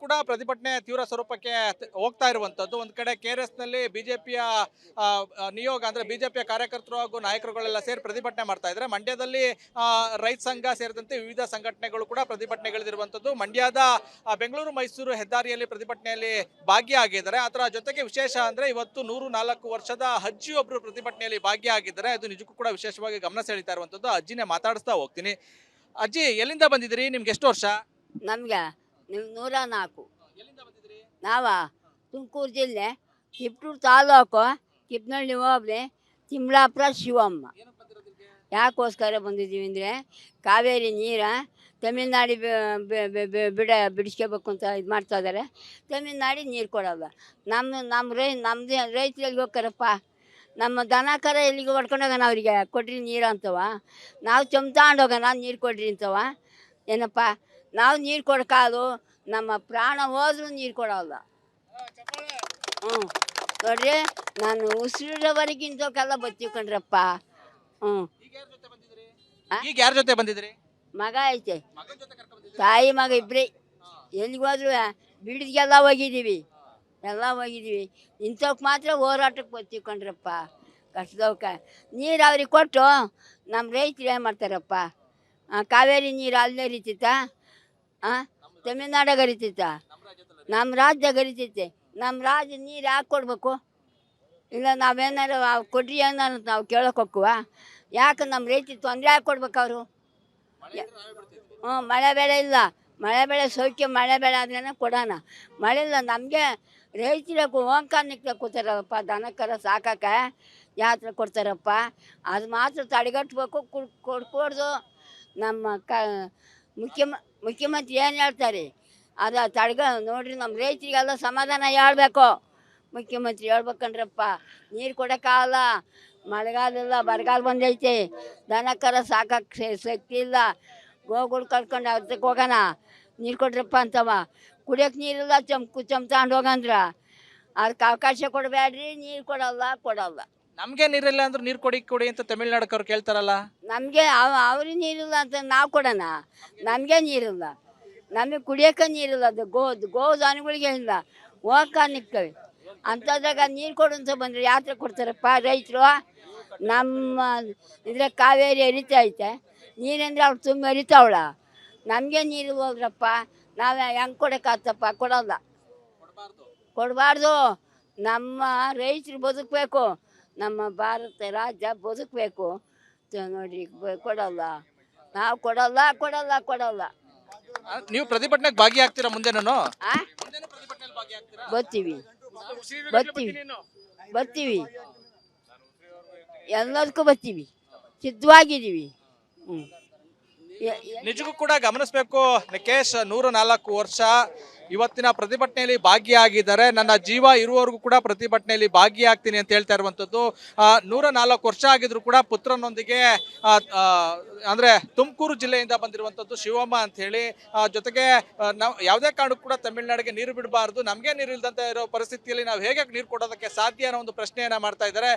ಕೂಡ ಪ್ರತಿಭಟನೆ ತೀವ್ರ ಸ್ವರೂಪಕ್ಕೆ ಹೋಗ್ತಾ ಇರುವಂತದ್ದು. ಒಂದ್ ಕಡೆ KRS ನಲ್ಲಿ ಬಿಜೆಪಿಯ ನಿಯೋಗ ಅಂದ್ರೆ ಬಿಜೆಪಿಯ ಕಾರ್ಯಕರ್ತರು ಹಾಗೂ ನಾಯಕರುಗಳೆಲ್ಲ ಸೇರಿ ಪ್ರತಿಭಟನೆ ಮಾಡ್ತಾ ಇದ್ದಾರೆ. ಮಂಡ್ಯದಲ್ಲಿ ರೈತ ಸಂಘ ಸೇರಿದಂತೆ ವಿವಿಧ ಸಂಘಟನೆಗಳು ಕೂಡ ಪ್ರತಿಭಟನೆಗಳಿರುವಂತದ್ದು. ಮಂಡ್ಯದ ಬೆಂಗಳೂರು ಮೈಸೂರು ಹೆದ್ದಾರಿಯಲ್ಲಿ ಪ್ರತಿಭಟನೆಯಲ್ಲಿ ಭಾಗಿಯಾಗಿದ್ದಾರೆ. ಅದರ ಜೊತೆಗೆ ವಿಶೇಷ ಅಂದ್ರೆ ಇವತ್ತು 104 ವರ್ಷದ ಅಜ್ಜಿ ಒಬ್ರು ಪ್ರತಿಭಟನೆಯಲ್ಲಿ ಭಾಗಿಯಾಗಿದ್ದಾರೆ. ಅದು ನಿಜಕ್ಕೂ ಕೂಡ ವಿಶೇಷವಾಗಿ ಗಮನ ಸೆಳೀತಾ ಇರುವಂತದ್ದು. ಅಜ್ಜಿನೇ ಮಾತಾಡಿಸ್ತಾ ಹೋಗ್ತೀನಿ. ಅಜ್ಜಿ, ಎಲ್ಲಿಂದ ಬಂದಿದ್ದೀರಿ? ನಿಮ್ಗೆ ಎಷ್ಟು ವರ್ಷ? ನಮ್ಗೆ 104. ಎಲ್ಲಿಂದ ಬಂದಿದ್ದೀರಿ? ನಾವ ತುಮಕೂರು ಜಿಲ್ಲೆ ತಿಪ್ಟೂರು ತಾಲೂಕು ಕಿಪ್ನಳ್ಳಿ ಹೋಬಳಿ ತಿಮ್ಲಾಪುರ ಶಿವಮ್ಮ. ಯಾಕೋಸ್ಕರ ಬಂದಿದ್ದೀವಿ ಅಂದರೆ ಕಾವೇರಿ ನೀರ ತಮಿಳ್ನಾಡು ಬಿಡಿಸ್ಕೋಬೇಕು ಅಂತ ಇದು ಮಾಡ್ತಾ ಇದ್ದಾರೆ. ತಮಿಳ್ನಾಡು ನೀರು ಕೊಡಲ್ಲ. ನಮ್ಮದು ರೈತರು ಎಲ್ಲಿಗೆ ಹೋಗ್ತಾರಪ್ಪ? ನಮ್ಮ ದನ ಕರ ಎಲ್ಲಿಗೆ ಹೊಡ್ಕೊಂಡೋಗೋಣ? ಅವರಿಗೆ ಕೊಡ್ರಿ ನೀರು ಅಂತವ. ನಾವು ಚಮ್ತಾಂಡು ಹೋಗೋಣ, ನೀರು ಕೊಡ್ರಿ ಅಂತವ. ಏನಪ್ಪ, ನಾವು ನೀರು ಕೊಡೋಕ್ಕಾದು, ನಮ್ಮ ಪ್ರಾಣ ಹೋದ್ರೂ ನೀರು ಕೊಡೋಲ್ಲ. ನೋಡ್ರಿ, ನಾನು ಉಸಿರೋವರೆಗಿಂತಕ್ಕೆಲ್ಲ ಬತ್ತಿಕೊಂಡ್ರಪ್ಪ. ಈಗ ಯಾರ ಜೊತೆ ಬಂದಿದ್ರಿ? ಮಗ ಐತೆ, ತಾಯಿ ಮಗ ಇಬ್ಬರೇ. ಎಲ್ಲಿಗೆ ಹೋದ್ರು ಬಿಡಿದ್ಗೆಲ್ಲ ಹೋಗಿದ್ದೀವಿ, ಎಲ್ಲ ಹೋಗಿದ್ದೀವಿ. ಇಂಥವ್ಕೆ ಮಾತ್ರ ಹೋರಾಟಕ್ಕೆ ಬತ್ತಿಕೊಂಡ್ರಪ್ಪ. ಕಷ್ಟದವ್ಕೆ ನೀರು ಅವ್ರಿಗೆ ಕೊಟ್ಟು ನಮ್ಮ ರೈತರು ಏನು ಮಾಡ್ತಾರಪ್ಪ? ಕಾವೇರಿ ನೀರು ಅಲ್ಲೇ ಹರಿತೈತ? ತಮಿಳ್ನಾಡಾಗ ಹರಿತೈತ? ನಮ್ಮ ರಾಜ್ಯದಾಗ ಹರಿತೈತೆ. ನಮ್ಮ ರಾಜ್ಯ ನೀರು ಯಾಕೆ ಕೊಡಬೇಕು? ಇಲ್ಲ ನಾವೇನಾರು ಕೊಡ್ರಿ ಏನಾರು ನಾವು ಕೇಳೋಕೆ ಹೋಗ್ವ? ಯಾಕೆ ನಮ್ಮ ರೈತರಿಗೆ ತೊಂದರೆ ಯಾಕೆ ಕೊಡ್ಬೇಕು ಅವರು? ಮಳೆ ಬೆಳೆ ಇಲ್ಲ, ಮಳೆ ಬೆಳೆ ಸೌಖ್ಯ, ಮಳೆ ಬೆಳೆ ಆದ್ರೇ ಕೊಡೋಣ. ಮಳೆ ಇಲ್ಲ, ನಮಗೆ ರೈತರಿಗೆ ಓಂಕಾರ ನಿಕ್ತ ಕೂತಾರಪ್ಪ. ದನಕರ ಸಾಕಕ್ಕೆ ಯಾತ್ರ ಕೊಡ್ತಾರಪ್ಪ. ಅದು ಮಾತ್ರ ತಡೆಗಟ್ಟಬೇಕು, ಕೊಡ್ಕೊಡ್ದು. ನಮ್ಮ ಮುಖ್ಯಮಂತ್ರಿ ಏನು ಹೇಳ್ತಾರೆ ಅದು ನೋಡ್ರಿ, ನಮ್ಮ ರೈತರಿಗೆಲ್ಲ ಸಮಾಧಾನ ಹೇಳ್ಬೇಕು. ಮುಖ್ಯಮಂತ್ರಿ ಹೇಳ್ಬೇಕಂಡ್ರಪ್ಪ. ನೀರು ಕೊಡೋಕ್ಕಾಗಲ್ಲ, ಮಳೆಗಾಲ ಇಲ್ಲ, ಬರಗಾಲ ಬಂದೈತೆ. ದನಕರ ಸಾಕಕ್ಕೆ ಶಕ್ತಿ ಇಲ್ಲ. ಗೋಗಳು ಕಳ್ಕೊಂಡು ಅದಕ್ಕೆ ಹೋಗೋಣ, ನೀರು ಕೊಡ್ರಪ್ಪ ಅಂತವ. ಕುಡಿಯೋಕೆ ನೀರಿಲ್ಲ, ಚಮ್ತಾಂಡು ಹೋಗಂದ್ರ ಅದಕ್ಕೆ ಅವಕಾಶ ಕೊಡಬೇಡ್ರಿ. ನೀರು ಕೊಡಲ್ಲ. ನಮ್ಗೆ ನೀರಿಲ್ಲ ಅಂದ್ರೆ ನೀರು ಕೊಡಿ ಅಂತ ತಮಿಳ್ನಾಡಕ್ಕವ್ರು ಕೇಳ್ತಾರಲ್ಲ. ನಮಗೆ ಅವ್ರಿಗೆ ನೀರಿಲ್ಲ ಅಂತ ನಾವು ಕೊಡೋಣ? ನಮಗೆ ನೀರಿಲ್ಲ, ನಮಗೆ ಕುಡಿಯೋಕೆ ನೀರಿಲ್ಲ. ಅದು ಗೋ ದನಗಳಿಗೆ ಇಲ್ಲ, ಹೋಗಕ್ಕೆ ನಿಕ್ಕವೆ. ಅಂಥದ್ರಾಗ ನೀರು ಕೊಡು ಅಂತ ಬಂದರೆ ಯಾತ್ರ ಕೊಡ್ತಾರಪ್ಪ ರೈತರು? ನಮ್ಮ ಇದ್ರಾಗ ಕಾವೇರಿ ಹರಿತಾ ಐತೆ, ನೀರಂದ್ರೆ ಅವ್ರು ತುಂಬ ಹರಿತಾವಳ. ನಮಗೆ ನೀರು ಹೋದ್ರಪ್ಪ, ನಾವು ಹೆಂಗೆ ಕೊಡೋಕ್ಕಾಗ್ತಪ್ಪ? ಕೊಡಬಾರ್ದು. ನಮ್ಮ ರೈತರು ಬದುಕಬೇಕು, ನಮ್ಮ ಭಾರತ ರಾಜ್ಯ ಬದುಕಬೇಕು. ನೋಡ್ರಿ, ಕೊಡಲ್ಲ. ನಾವು ಕೊಡಲ್ಲ. ನೀವು ಪ್ರತಿಭಟನೆಗೆ ಭಾಗಿಯಾಗ್ತೀರಾ? ಮುಂದೆನೂ ಬರ್ತೀವಿ, ಎಲ್ಲದಕ್ಕೂ ಬರ್ತೀವಿ, ಸಿದ್ಧವಾಗಿದ್ದೀವಿ. ನಿಜಕ್ಕೂ ಕೂಡ ಗಮನಿಸಬೇಕು, ನಿಕೇಶ್ 104 ವರ್ಷ ಇವತ್ತಿನ ಪ್ರತಿಭಟನೆಯಲ್ಲಿ ಭಾಗಿಯಾಗಿದ್ದಾರೆ. ನನ್ನ ಜೀವ ಇರುವವರೆಗೂ ಕೂಡ ಪ್ರತಿಭಟನೆಯಲ್ಲಿ ಭಾಗಿಯಾಗ್ತೀನಿ ಅಂತ ಹೇಳ್ತಾ ಇರುವಂಥದ್ದು. 104 ವರ್ಷ ಆಗಿದ್ರು ಕೂಡ ಪುತ್ರನೊಂದಿಗೆ ಅಂದ್ರೆ ತುಮಕೂರು ಜಿಲ್ಲೆಯಿಂದ ಬಂದಿರುವಂಥದ್ದು, ಶಿವಮ್ಮ ಅಂತ ಹೇಳಿ. ಜೊತೆಗೆ ನಾವು ಯಾವುದೇ ಕಾರಣಕ್ಕೂ ಕೂಡ ತಮಿಳ್ನಾಡಿಗೆ ನೀರು ಬಿಡಬಾರ್ದು, ನಮಗೆ ನೀರು ಇಲ್ದಂತ ಇರೋ ಪರಿಸ್ಥಿತಿಯಲ್ಲಿ ನಾವು ಹೇಗೆ ನೀರು ಕೊಡೋದಕ್ಕೆ ಸಾಧ್ಯ ಅನ್ನೋ ಒಂದು ಪ್ರಶ್ನೆಯನ್ನ ಮಾಡ್ತಾ ಇದ್ದಾರೆ.